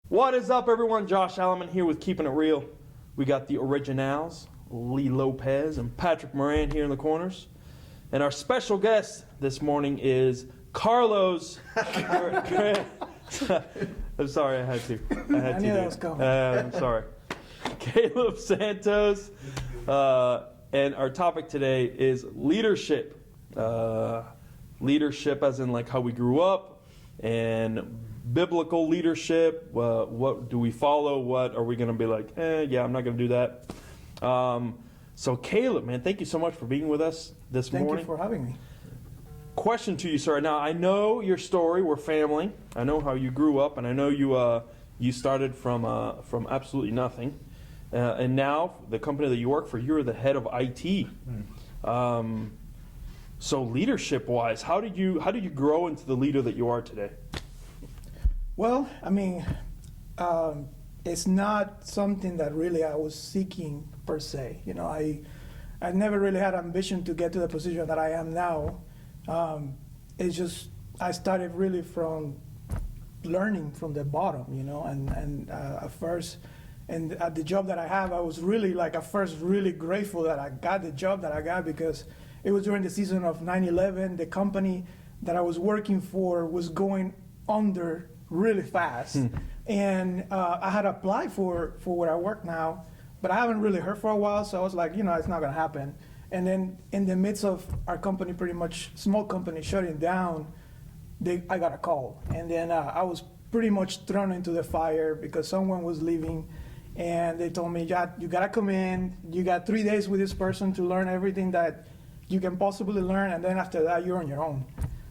What is up, everyone? Josh Alleman here with Keeping It Real. We got the originals, Lee Lopez and Patrick Moran here in the corners. And our special guest this morning is Carlos. I'm sorry, I had to. I knew that was coming. I'm sorry. Caleb Santos. And our topic today is leadership. Leadership as in like how we grew up and biblical leadership. What do we follow? What are we going to be like, yeah, I'm not going to do that. So Caleb, man, thank you so much for being with us this morning. Thank you for having me. Question to you, sir. Now, I know your story. We're family. I know how you grew up, and I know you started from absolutely nothing. And now, the company that you work for, you're the head of IT. So leadership-wise, how did you grow into the leader that you are today? Well, I mean, it's not something that really I was seeking per se. You know, I never really had ambition to get to the position that I am now. It's just I started really from learning from the bottom, you know, and at first, and at the job that I have, I was really like at first really grateful that I got the job that I got because it was during the season of 9/11. The company that I was working for was going under really fast. And I had applied for where I work now, but I haven't really heard for a while, so I was like, you know, it's not gonna happen. And then in the midst of our company, pretty much small company shutting down, I got a call. And then I was pretty much thrown into the fire because someone was leaving, and they told me, you gotta come in, you got 3 days with this person to learn everything that you can possibly learn, and then after that, you're on your own.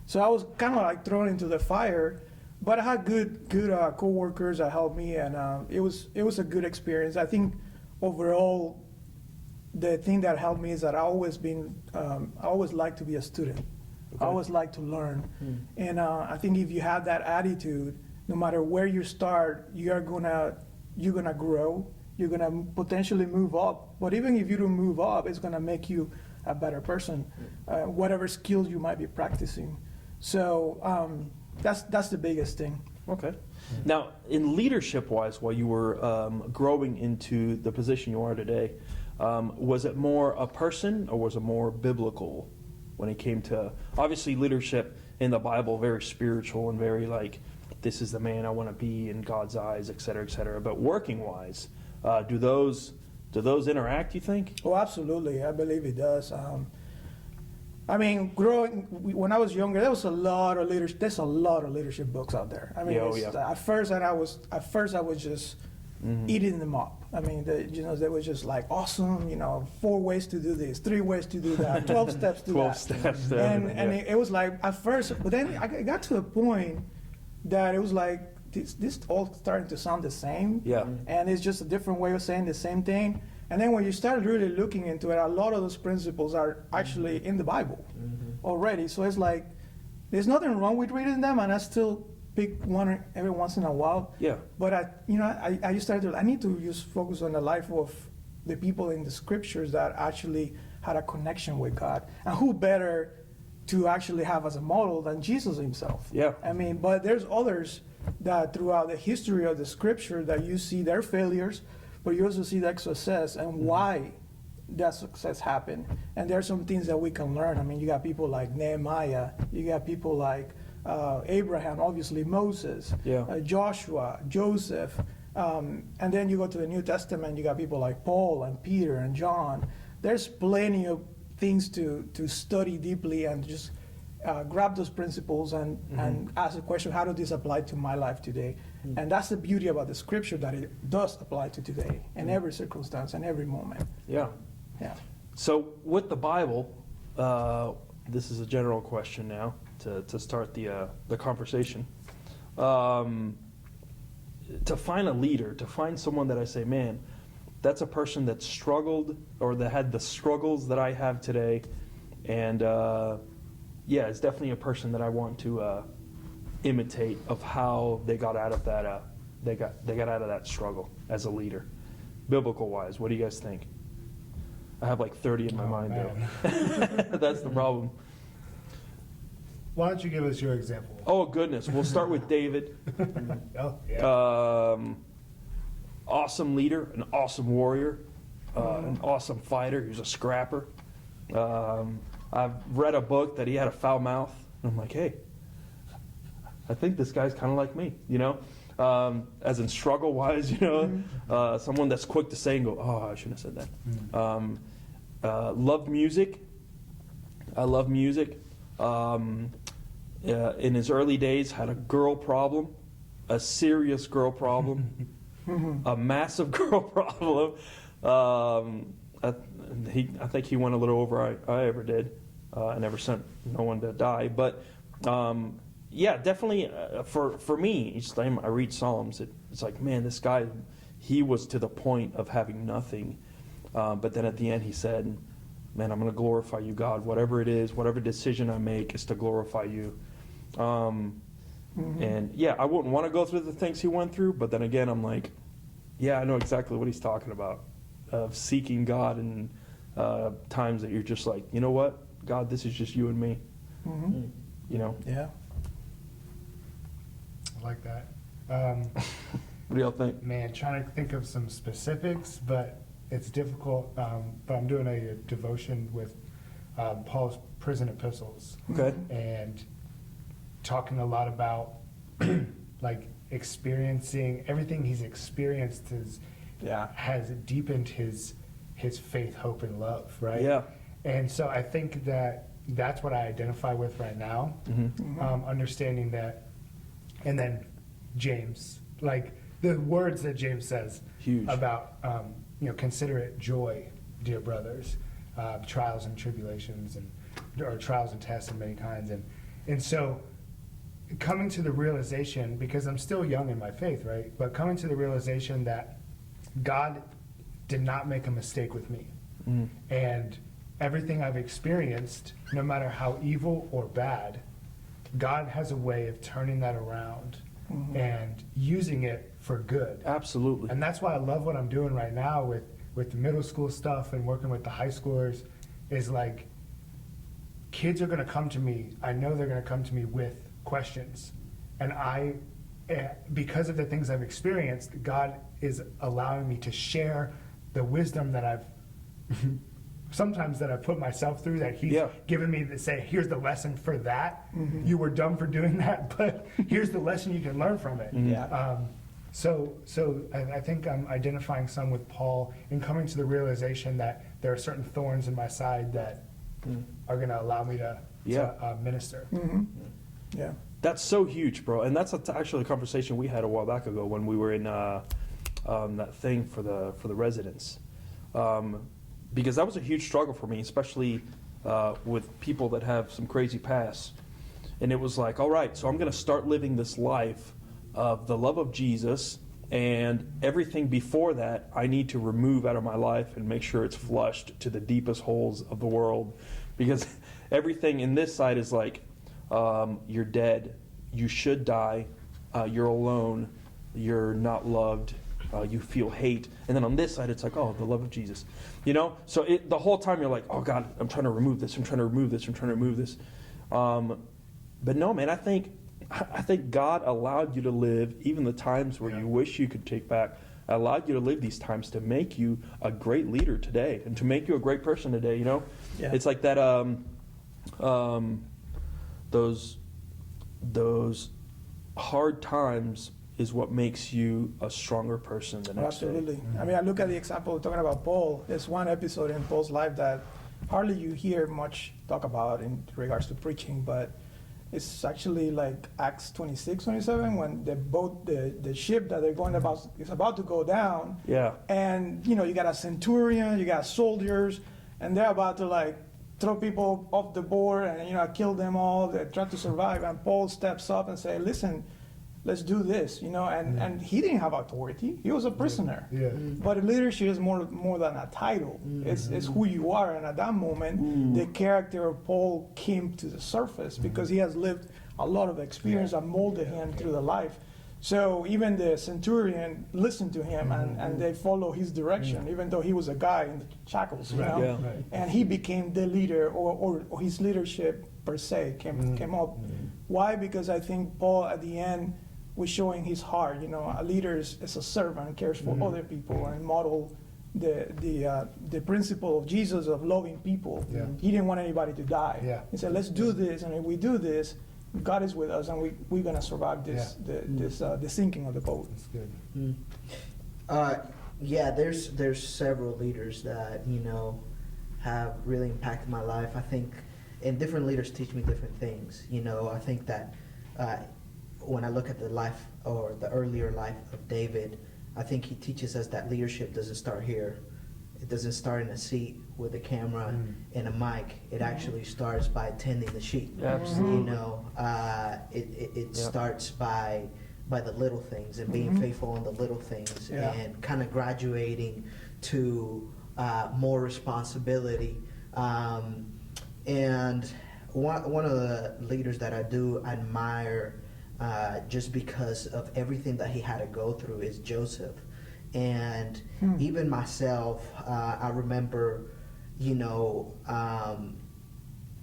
So I was kind of like thrown into the fire. But I had good co-workers that helped me, and it was a good experience. I think overall, the thing that helped me is that I always like to be a student. Okay. I always like to learn, and I think if you have that attitude, no matter where you start, you're gonna grow. You're gonna potentially move up. But even if you don't move up, it's gonna make you a better person, whatever skills you might be practicing. So. That's the biggest thing. Okay. Now, in leadership-wise, while you were growing into the position you are today, was it more a person or was it more biblical when it came to, obviously leadership in the Bible, very spiritual and very like, this is the man I want to be in God's eyes, et cetera, et cetera. But working-wise, do those interact, you think? Oh, absolutely. I believe it does. I mean, when I was younger, there was a lot of leadership. There's a lot of leadership books out there. I mean, at first I was just eating them up. I mean, they were just like awesome. You know, 4 ways to do this, 3 ways to do that, 12 steps to 12 that. steps. And it was like at first, but then I got to a point that it was like this all starting to sound the same. Yeah. And it's just a different way of saying the same thing. And then when you start really looking into it, a lot of those principles are actually in the Bible already. So it's like, there's nothing wrong with reading them, and I still pick one every once in a while. Yeah. But I just started I need to just focus on the life of the people in the scriptures that actually had a connection with God. And who better to actually have as a model than Jesus himself? Yeah. I mean, but there's others that throughout the history of the scripture that you see their failures, but you also see that success and why that success happened. And there are some things that we can learn. I mean, you got people like Nehemiah, you got people like Abraham, obviously Moses, Joshua, Joseph, and then you go to the New Testament, you got people like Paul and Peter and John. There's plenty of things to study deeply and just grab those principles and ask the question, how does this apply to my life today? And that's the beauty about the scripture, that it does apply to today in every circumstance and every moment. Yeah. Yeah. So with the Bible, this is a general question now to start the conversation. To find a leader, to find someone that I say, man, that's a person that struggled or that had the struggles that I have today, and it's definitely a person that I want to imitate of how they got out of that. They got out of that struggle as a leader, biblical wise. What do you guys think? I have like 30 in my mind, though. That's the problem. why don't you give us your example? Oh, goodness. We'll start with David. Oh, yeah. Awesome leader, an awesome warrior, an awesome fighter. He was a scrapper. I've read a book that he had a foul mouth. And I'm like, hey, I think this guy's kind of like me, you know? As in struggle-wise, you know? Someone that's quick to say and go, oh, I shouldn't have said that. Loved music. I love music. In his early days, had a girl problem, a serious girl problem, a massive girl problem. I think he went a little over I ever did. I never sent no one to die, but yeah, definitely for me, each time I read Psalms, it's like, man, this guy, he was to the point of having nothing, but then at the end he said, man, I'm going to glorify you, God. Whatever it is, whatever decision I make is to glorify you. And yeah, I wouldn't want to go through the things he went through, but then again, I'm like, yeah, I know exactly what he's talking about, of seeking God in times that you're just like, you know what, God, this is just you and me. You know? Yeah. I like that. What do y'all think? Man, trying to think of some specifics, but it's difficult. But I'm doing a devotion with Paul's prison epistles. Okay. And talking a lot about like experiencing everything he's experienced has deepened his faith, hope, and love, right? Yeah. And so I think that's what I identify with right now, understanding that. And then James, like the words that James says Huge. about, consider it joy, dear brothers, trials and tribulations, or trials and tests of many kinds. And so coming to the realization, because I'm still young in my faith, right? But coming to the realization that God did not make a mistake with me. And everything I've experienced, no matter how evil or bad, God has a way of turning that around and using it for good. Absolutely. And that's why I love what I'm doing right now with the middle school stuff and working with the high schoolers, is like, kids are going to come to me. I know they're going to come to me with questions. And because of the things I've experienced, God is allowing me to share the wisdom that I've sometimes that I've put myself through, that he's given me to say, here's the lesson for that. You were dumb for doing that, but here's the lesson you can learn from it. So I think I'm identifying some with Paul and coming to the realization that there are certain thorns in my side that are going to allow me to minister. Yeah. That's so huge, bro. And that's actually a conversation we had a while back ago when we were in that thing for the residents. Because that was a huge struggle for me, especially with people that have some crazy pasts. And it was like, all right, so I'm going to start living this life of the love of Jesus, and everything before that I need to remove out of my life and make sure it's flushed to the deepest holes of the world. Because everything in this side is like, you're dead, you should die, you're alone, you're not loved, you feel hate. And then on this side, it's like, oh, the love of Jesus. You know? So the whole time you're like, oh, God, I'm trying to remove this. I'm trying to remove this. I'm trying to remove this. But no, man, I think God allowed you to live even the times where you wish you could take back. Allowed you to live these times to make you a great leader today and to make you a great person today, you know? Yeah. It's like that, those hard times is what makes you a stronger person the next Absolutely. day. I mean, I look at the example talking about Paul. There's one episode in Paul's life that hardly you hear much talk about in regards to preaching, but it's actually like Acts 26, 27, when the ship that they're going about is about to go down. Yeah. And, you got a centurion, you got soldiers, and they're about to like throw people off the board and, kill them all. They try to survive. And Paul steps up and say, listen, let's do this, and he didn't have authority. He was a prisoner. Yeah. But leadership is more than a title. It's who you are. And at that moment, the character of Paul came to the surface because he has lived a lot of experience that molded him through the life. So even the centurion listened to him and they follow his direction, even though he was a guy in the shackles, And he became the leader, or his leadership per se came up. Why? Because I think Paul at the end was showing his heart. You know, a leader is a servant, cares for other people, and model the principle of Jesus of loving people. Yeah. He didn't want anybody to die. Yeah. He said, let's do this, and if we do this, God is with us, and we're gonna survive this the sinking of the boat. That's good. Yeah, there's several leaders that have really impacted my life. I think, and different leaders teach me different things. I think that when I look at the life or the earlier life of David, I think he teaches us that leadership doesn't start here. It doesn't start in a seat with a camera and a mic. It actually starts by tending the sheep. Absolutely. It starts by the little things and being faithful on the little things and kind of graduating to more responsibility. And one of the leaders that I do admire just because of everything that he had to go through is Joseph. And even myself, I remember, I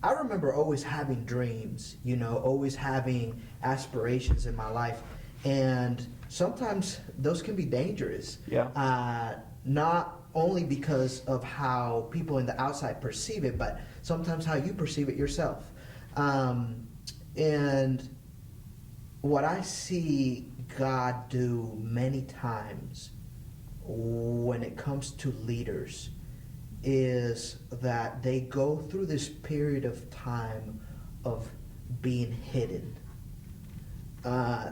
remember always having dreams, always having aspirations in my life. And sometimes those can be dangerous. Yeah. Not only because of how people in the outside perceive it, but sometimes how you perceive it yourself. And what I see God do many times when it comes to leaders is that they go through this period of time of being hidden.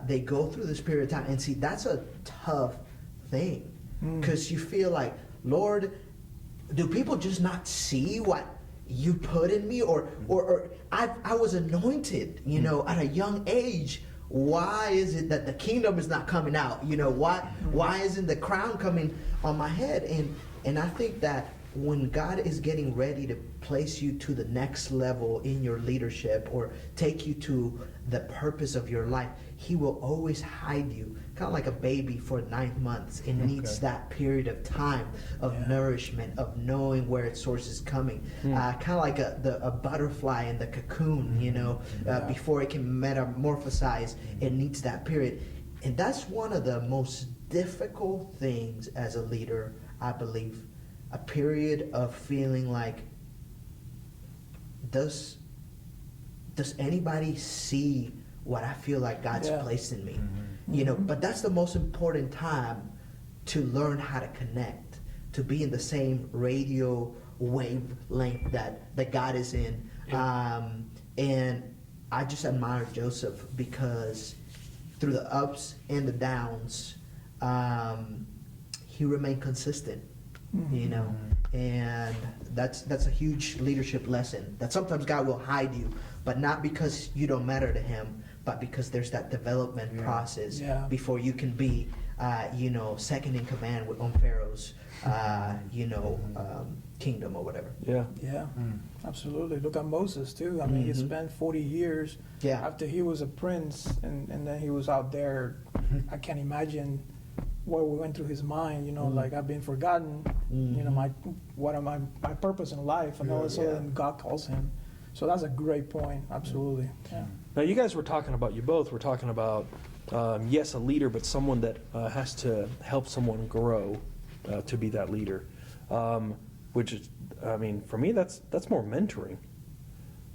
They go through this period of time, and see, that's a tough thing, because you feel like, Lord, do people just not see what you put in me? Or I was anointed, at a young age. Why is it that the kingdom is not coming out? Why isn't the crown coming on my head? And I think that when God is getting ready to place you to the next level in your leadership or take you to the purpose of your life, he will always hide you, kind of like a baby for 9 months. It needs that period of time of nourishment, of knowing where its source is coming. Kind of like a butterfly in the cocoon, before it can metamorphosize, it needs that period. And that's one of the most difficult things as a leader, I believe. A period of feeling like, does anybody see what I feel like God's placed in me? But that's the most important time to learn how to connect, to be in the same radio wavelength that God is in. And I just admire Joseph because through the ups and the downs, he remained consistent. And that's a huge leadership lesson, that sometimes God will hide you, but not because you don't matter to him, but because there's that development process before you can be second in command on Pharaoh's kingdom or whatever. Absolutely. Look at Moses too. I mean, he spent 40 years after he was a prince, and then he was out there. I can't imagine what went through his mind, like, I've been forgotten, my purpose in life, and all of a sudden God calls him. So that's a great point, absolutely. Now, you guys were talking about, yes, a leader, but someone that has to help someone grow to be that leader, which is, for me, that's more mentoring.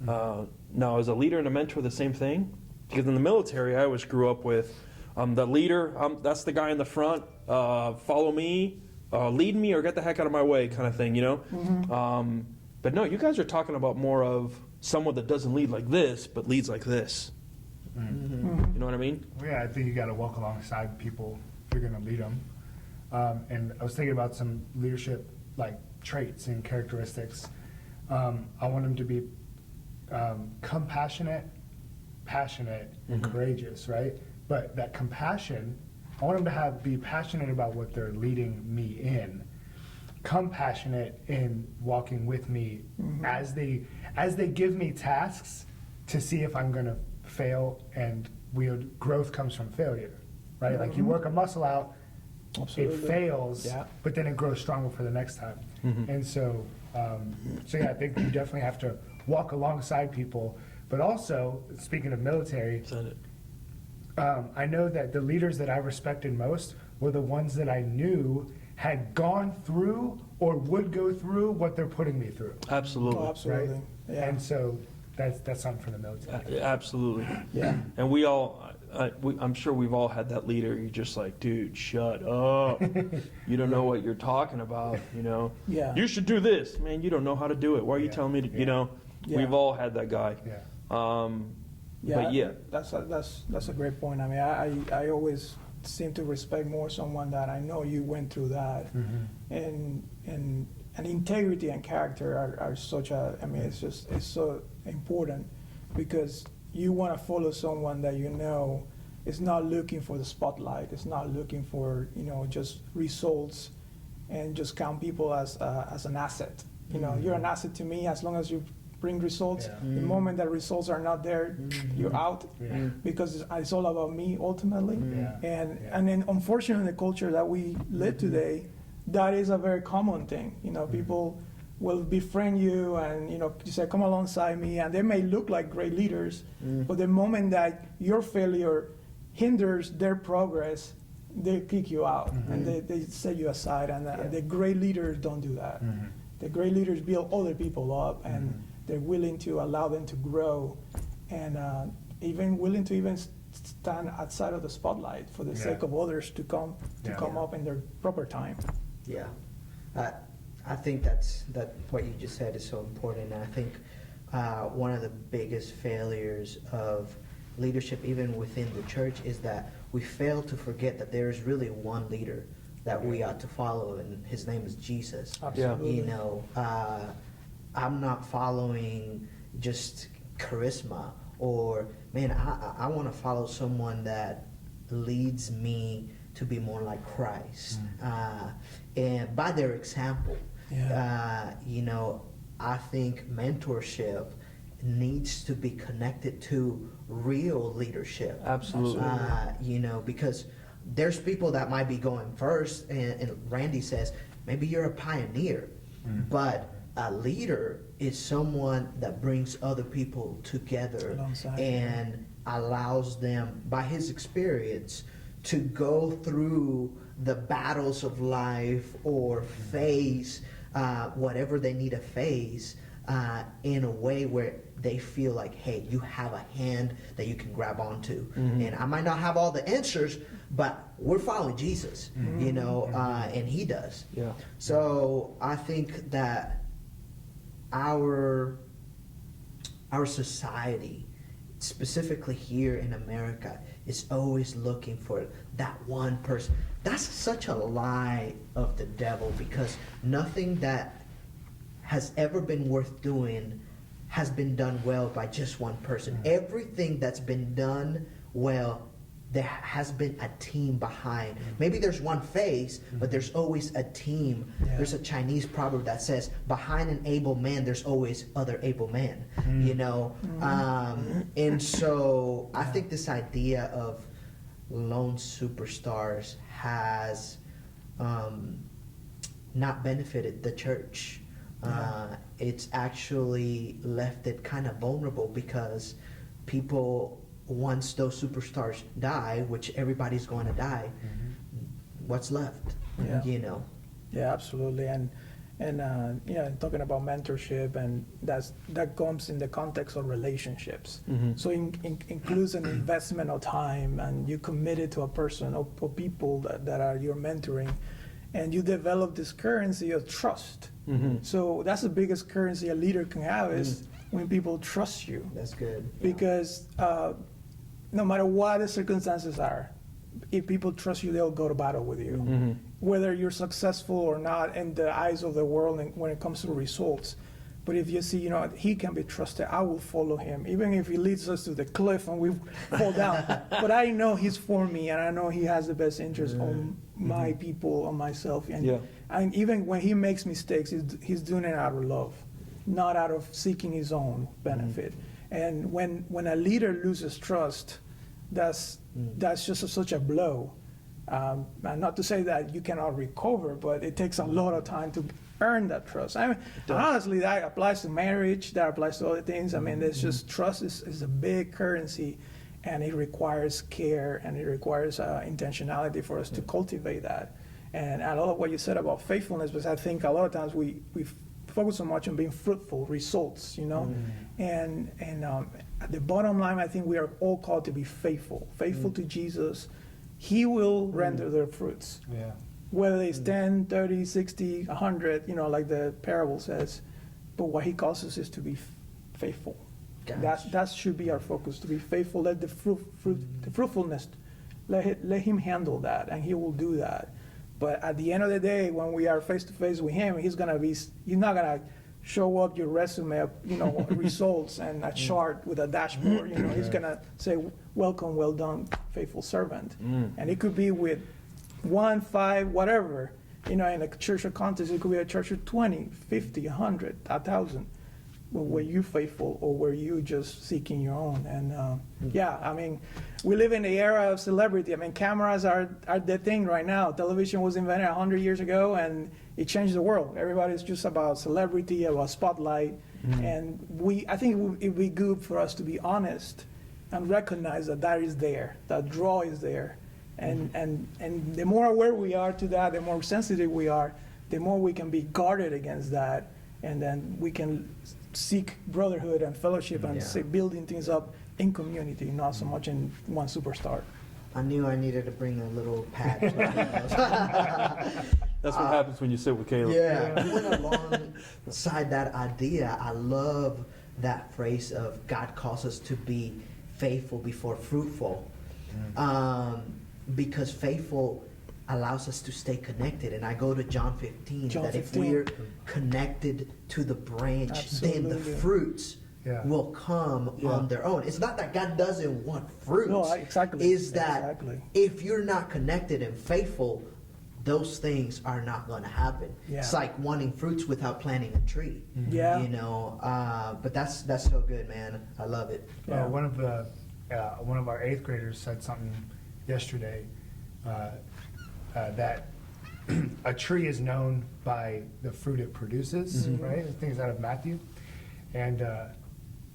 Now, is a leader and a mentor the same thing? Because in the military, I always grew up with, the leader, that's the guy in the front, follow me, lead me, or get the heck out of my way kind of thing, But no, you guys are talking about more of someone that doesn't lead like this, but leads like this. You know what I mean? Well, yeah, I think you got to walk alongside people if you're going to lead them. And I was thinking about some leadership traits and characteristics. I want them to be compassionate, passionate, and courageous, right? But that compassion, I want them to be passionate about what they're leading me in, compassionate in walking with me as they give me tasks to see if I'm going to fail, and growth comes from failure, right? Like, you work a muscle out, it fails, but then it grows stronger for the next time. And so I think you definitely have to walk alongside people, But also, speaking of military, Send it. I know that the leaders that I respected most were the ones that I knew had gone through or would go through what they're putting me through. Absolutely. Oh, absolutely. Right? Yeah. And so that's something for the military. Absolutely. Yeah. And we all, I'm sure we've all had that leader. You're just like, dude, shut up. You don't know what you're talking about. You know. Yeah. You should do this, man. You don't know how to do it. Why are you Yeah. telling me to? Yeah. You know. Yeah. We've all had that guy. Yeah. But yeah. that's a great point. I mean, I always seem to respect more someone that I know you went through that, and integrity and character are such a. I mean, it's so important because you want to follow someone that you know is not looking for the spotlight. It's not looking for just results, and just count people as an asset. You're an asset to me as long as you bring results. Yeah. The moment that results are not there, you're out Yeah. because it's all about me ultimately. Yeah. And then unfortunately, in the culture that we live today, that is a very common thing. People will befriend you and you say, come alongside me, and they may look like great leaders, but the moment that your failure hinders their progress, they kick you out and they set you aside. And the great leaders don't do that. The great leaders build other people up, and they're willing to allow them to grow, and even willing to even stand outside of the spotlight for the sake of others to come up in their proper time. Yeah, I think that what you just said is so important. And I think one of the biggest failures of leadership, even within the church, is that we fail to forget that there is really one leader that we ought to follow, and his name is Jesus. Absolutely. I'm not following just charisma, or man, I want to follow someone that leads me to be more like Christ, and by their example. I think mentorship needs to be connected to real leadership. Absolutely. Because there's people that might be going first, and Randy says maybe you're a pioneer, but a leader is someone that brings other people together Alongside and allows them, by his experience, to go through the battles of life or face whatever they need to face in a way where they feel like, hey, you have a hand that you can grab onto. And I might not have all the answers, but we're following Jesus, and he does. Yeah. So I think that our society, specifically here in America, is always looking for that one person. That's such a lie of the devil, because nothing that has ever been worth doing has been done well by just one person. Everything that's been done well, there has been a team behind. Maybe there's one face, but there's always a team. Yeah. There's a Chinese proverb that says, behind an able man, there's always other able men. And so I think this idea of lone superstars has not benefited the church. It's actually left it kind of vulnerable, because people, once those superstars die, which everybody's going to die, what's left? Yeah, absolutely. And talking about mentorship, and that comes in the context of relationships. So includes an investment of time, and you committed to a person or people that are you're mentoring, and you develop this currency of trust. So that's the biggest currency a leader can have, is when people trust you. That's good. Because no matter what the circumstances are, if people trust you, they'll go to battle with you. Whether you're successful or not in the eyes of the world when it comes to results. But if you see, he can be trusted, I will follow him, even if he leads us to the cliff and we fall down. But I know he's for me, and I know he has the best interest on my people, on myself. And even when he makes mistakes, he's doing it out of love, not out of seeking his own benefit. And when a leader loses trust, that's just such a blow. And not to say that you cannot recover, but it takes a lot of time earn that trust. I mean, honestly, that applies to marriage, that applies to other things. I mean, there's just trust is a big currency, and it requires care, and it requires intentionality for us to cultivate that. And I love what you said about faithfulness, because I think a lot of times we focus so much on being fruitful, results, you know? And at the bottom line, I think we are all called to be faithful to Jesus. He will render their fruits. Yeah. Whether it's 10, 30, 60, 100, you know, like the parable says. But what he calls us is to be faithful. Gotcha. That should be our focus, to be faithful. Let the fruitfulness, let him handle that, and he will do that. But at the end of the day, when we are face to face with him, he's not gonna show up your resume, you know, results and a chart with a dashboard. You know, he's gonna say, "Welcome, well done, faithful servant." And it could be with 1, 5, whatever. You know, in a church of context, it could be a church of 20, 50, 100, 1,000. Well, were you faithful, or were you just seeking your own? And yeah, I mean, we live in the era of celebrity. I mean, cameras are the thing right now. Television was invented 100 years ago, and it changed the world. Everybody's just about celebrity, about spotlight. And I think it would be good for us to be honest and recognize that is there, that draw is there. And the more aware we are to that, the more sensitive we are, the more we can be guarded against that, and then we can seek brotherhood and fellowship and building things up in community, not so much in one superstar. I knew I needed to bring a little pad. That's what happens when you sit with Caleb. Yeah, even alongside that idea, I love that phrase of God calls us to be faithful before fruitful. Because faithful allows us to stay connected. And I go to John 15, that if we're connected to the branch, then the fruits will come on their own. It's not that God doesn't want fruits. No, exactly. Is that if you're not connected and faithful, those things are not going to happen. Yeah. It's like wanting fruits without planting a tree. Yeah. You know, but that's so good, man. I love it. Yeah. One of our 8th graders said something yesterday that a tree is known by the fruit it produces, right? I think it's out of Matthew, and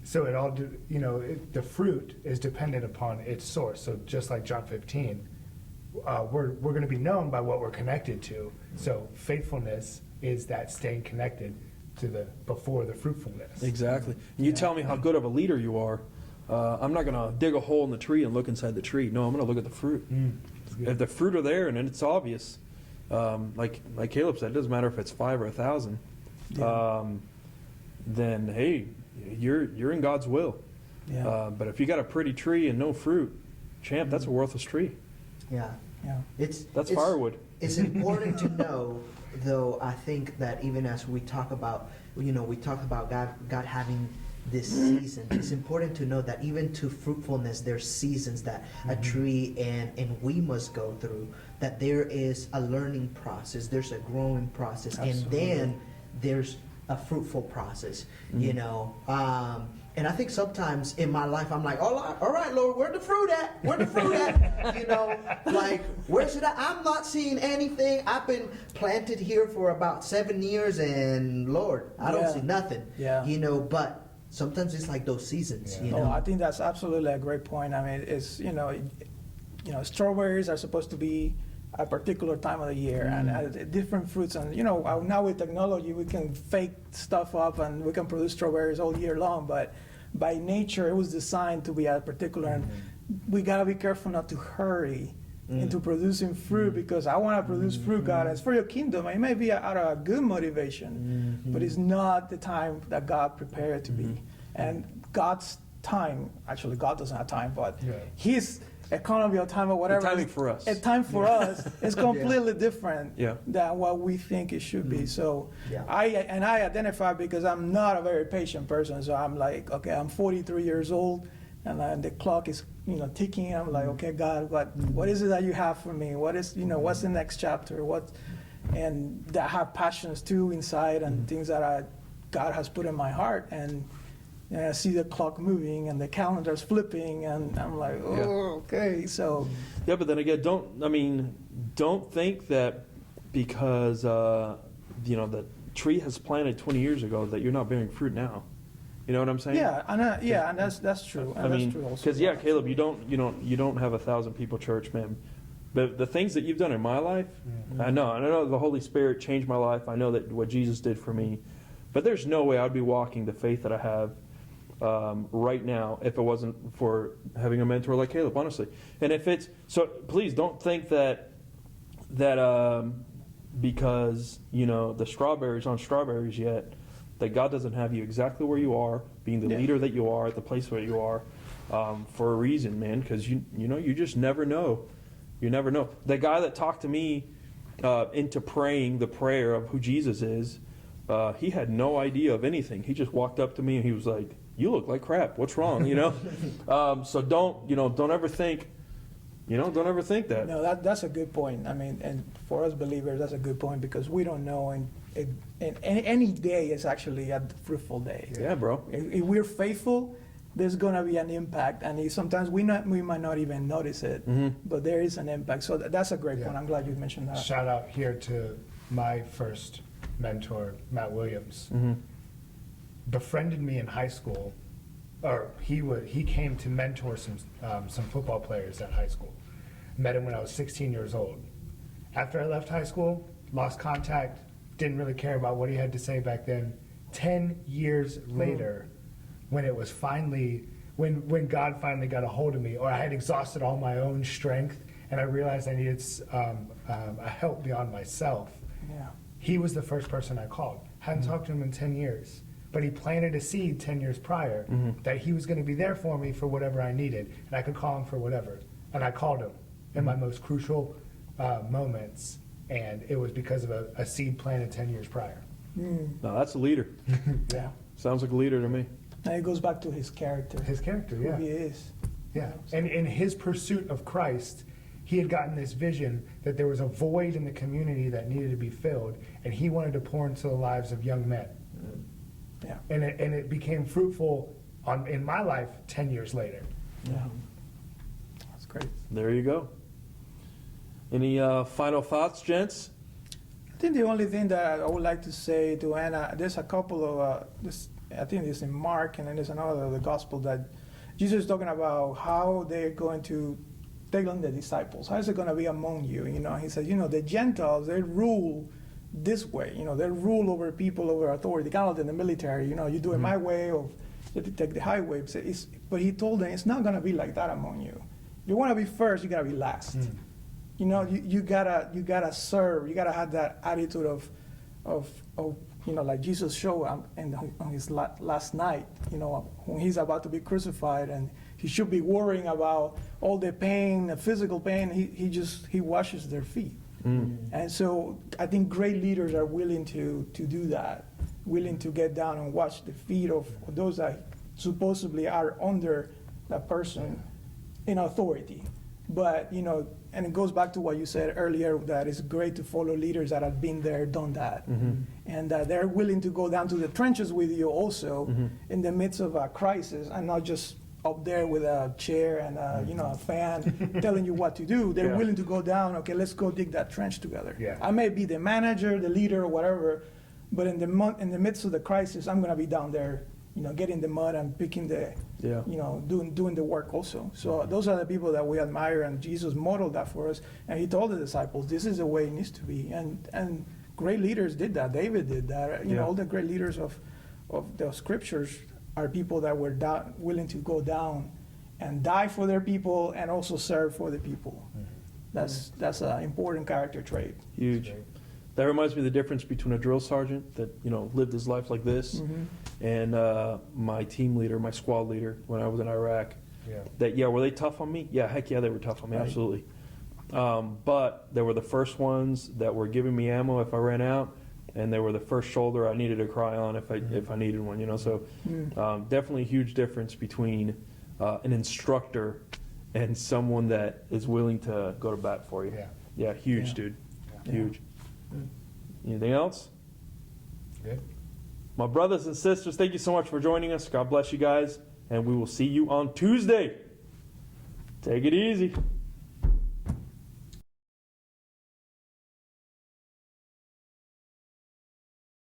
so it all, the fruit is dependent upon its source. So just like John 15, we're going to be known by what we're connected to. So faithfulness is that staying connected to before the fruitfulness. Exactly. And you tell me how good of a leader you are. I'm not going to dig a hole in the tree and look inside the tree. No, I'm going to look at the fruit. If the fruit are there and it's obvious, like Caleb said, it doesn't matter if it's 5 or 1,000. Then hey, you're in God's will. Yeah. But if you got a pretty tree and no fruit, champ, that's a worthless tree. Yeah. Yeah. That's firewood. It's important to know, though, I think that even as we talk about, God having this season, it's important to know that even to fruitfulness, there's seasons that a tree and we must go through, that there is a learning process, there's a growing process, Absolutely. and then there's a fruitful process, you know. And I think sometimes in my life, I'm like, all right, Lord, where the fruit at? Where the fruit at? You know, like, where should I'm not seeing anything. I've been planted here for about 7 years, and Lord, I don't see nothing. Yeah. You know, but sometimes it's like those seasons, you know. No, I think that's absolutely a great point. I mean, it's, strawberries are supposed to be a particular time of the year, and different fruits. And, now with technology, we can fake stuff up and we can produce strawberries all year long, but by nature, it was designed to be a particular, and we got to be careful not to hurry into producing fruit, because I want to produce fruit, God. It's for your kingdom. It may be out of a good motivation, but it's not the time that God prepared it to be. And God's time, actually, God doesn't have time, but His economy or time or whatever. The timing for us. A time for us is completely different Yeah. than what we think it should be. So Yeah. I identify, because I'm not a very patient person. So I'm like, okay, I'm 43 years old, and the clock is ticking. I'm like, okay, God, what is it that you have for me? What is what's the next chapter? And I have passions too inside, and things that God has put in my heart, and I see the clock moving and the calendar's flipping, and I'm like, okay. So Yeah, but then again, don't think that because that tree has planted 20 years ago that you're not bearing fruit now. You know what I'm saying? Yeah, and that's true. And I that's mean, true also. because Caleb, you don't have 1,000 people church, man. But the things that you've done in my life, I know the Holy Spirit changed my life. I know that what Jesus did for me. But there's no way I'd be walking the faith that I have right now if it wasn't for having a mentor like Caleb, honestly. And if it's so, please don't think that because the strawberries aren't strawberries yet, that God doesn't have you exactly where you are, being the leader that you are, at the place where you are, for a reason, man. Because you just never know. You never know. The guy that talked to me into praying the prayer of who Jesus is, he had no idea of anything. He just walked up to me and he was like, "You look like crap. What's wrong?" So don't ever think. Don't ever think that. No, that's a good point. I mean, and for us believers, that's a good point because we don't know, and any day is actually a fruitful day. Yeah, bro. If we're faithful, there's gonna be an impact, and sometimes we might not even notice it, but there is an impact. So that's a great point. I'm glad you mentioned that. Shout out here to my first mentor, Matt Williams. Befriended me in high school, or he came to mentor some football players at high school. Met him when I was 16 years old. After I left high school, lost contact, didn't really care about what he had to say back then. 10 years later, when it was finally, when God finally got a hold of me, or I had exhausted all my own strength, and I realized I needed a help beyond myself, Yeah. he was the first person I called. Hadn't talked to him in 10 years. But he planted a seed 10 years prior that he was going to be there for me for whatever I needed, and I could call him for whatever. And I called him in my most crucial moments, and it was because of a seed planted 10 years prior. No, that's a leader. Yeah. Sounds like a leader to me. And it goes back to his character. His character, Who yeah. he is. Yeah. And in his pursuit of Christ, he had gotten this vision that there was a void in the community that needed to be filled, and he wanted to pour into the lives of young men. Yeah. And it became fruitful in my life 10 years later. Yeah. That's great. There you go. Any final thoughts, gents? I think the only thing that I would like to say to Anna, there's a couple of, I think it's in Mark, and then there's another, the gospel, that Jesus is talking about how they're going to take on the disciples. How is it going to be among you? He says, the Gentiles, they rule this way. They rule over people, over authority, kind of like in the military. You do it my way, or you take the highway. But he told them, it's not going to be like that among you. You want to be first, you got to be last. You gotta serve. You gotta have that attitude of like Jesus showed on his last night. When he's about to be crucified, and he should be worrying about all the pain, the physical pain. He washes their feet. And so I think great leaders are willing to do that, willing to get down and wash the feet of those that supposedly are under that person in authority. But, and it goes back to what you said earlier, that it's great to follow leaders that have been there, done that. And that they're willing to go down to the trenches with you also in the midst of a crisis, and not just up there with a chair and a fan telling you what to do. They're willing to go down, okay, let's go dig that trench together. Yeah. I may be the manager, the leader, or whatever, but in the midst of the crisis, I'm going to be down there, getting the mud and picking doing the work also. So those are the people that we admire, and Jesus modeled that for us. And he told the disciples, this is the way it needs to be. And great leaders did that. David did that. All the great leaders of the scriptures are people that were willing to go down and die for their people and also serve for the people. That's an important character trait. Huge. That reminds me of the difference between a drill sergeant that lived his life like this, and my team leader, my squad leader when I was in Iraq. That were they tough on me? Yeah, heck yeah, they were tough on me, Right. absolutely. But they were the first ones that were giving me ammo if I ran out, and they were the first shoulder I needed to cry on if I needed one. So definitely a huge difference between an instructor and someone that is willing to go to bat for you. Yeah, huge, Yeah. dude. Yeah. Huge. Anything else? Good. My brothers and sisters, thank you so much for joining us. God bless you guys, and we will see you on Tuesday. Take it easy.